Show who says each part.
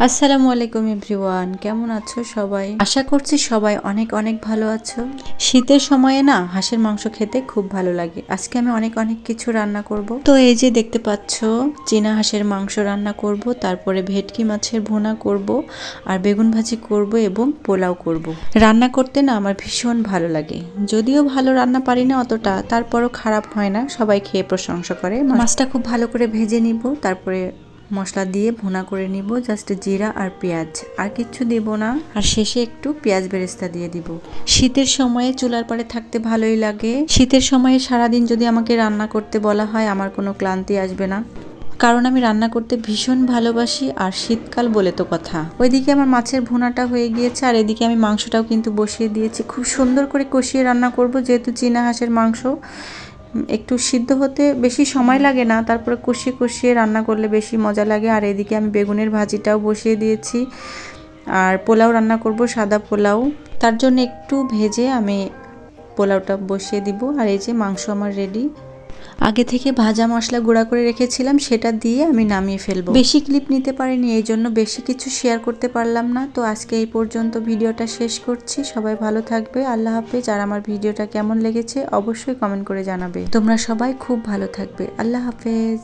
Speaker 1: আসসালামু আলাইকুম এভরিওয়ান, কেমন আছো সবাই? আশা করছি সবাই অনেক অনেক ভালো আছো। শীতের সময়ে না হাঁসের মাংস খেতে খুব ভালো লাগে। আজকে আমি অনেক অনেক কিছু রান্না করব। তো এই যে দেখতে পাচ্ছ, চীনা হাঁসের মাংস রান্না করব, তারপরে ভেটকি মাছের ভুনা করব, আর বেগুন ভাজি করব এবং পোলাও করব। রান্না করতে না আমার ভীষণ ভালো লাগে। যদিও ভালো রান্না পারি না অতটা, তারপরও খারাপ হয় না, সবাই খেয়ে প্রশংসা করে। মাছটা খুব ভালো করে ভেজে নিব, তারপরে মশলা দিয়ে ভুনা করে নিব, জাস্ট জিরা আর পেঁয়াজ, আর কিচ্ছু দেব না। আর শেষে একটু পেঁয়াজ বেরেস্তা দিয়ে দিব। শীতের সময়ে চুলার পাড়ে থাকতে ভালোই লাগে। শীতের সময়ে সারাদিন যদি আমাকে রান্না করতে বলা হয়, আমার কোনো ক্লান্তি আসবে না, কারণ আমি রান্না করতে ভীষণ ভালোবাসি। আর শীতকাল বলে তো কথা। ওইদিকে আমার মাছের ভুনাটা হয়ে গিয়েছে, আর এদিকে আমি মাংসটাও কিন্তু বসিয়ে দিয়েছি। খুব সুন্দর করে কষিয়ে রান্না করব, যেহেতু চীনা হাঁসের মাংস একটু সিদ্ধ হতে বেশি সময় লাগে না, তারপরে কষিয়ে কষিয়ে রান্না করলে বেশি মজা লাগে। আর এদিকে আমি বেগুনের ভাজিটাও বসিয়ে দিয়েছি, আর পোলাও রান্না করব, সাদা পোলাও। তার জন্য একটু ভেজে আমি পোলাওটা বসিয়ে দিব। আর এই যে মাংস আমার রেডি। আগে থেকে ভাজা মশলা গুঁড়া করে রেখেছিলাম, সেটা দিয়ে আমি নামিয়ে ফেলবো। বেশি ক্লিপ নিতে পারিনি, এই জন্য বেশি কিছু শেয়ার করতে পারলাম না। তো আজকে এই পর্যন্ত ভিডিওটা শেষ করছি। সবাই ভালো থাকবে, আল্লাহ হাফেজ। আর আমার ভিডিওটা কেমন লেগেছে অবশ্যই কমেন্ট করে জানাবে। তোমরা সবাই খুব ভালো থাকবে, আল্লাহ হাফেজ।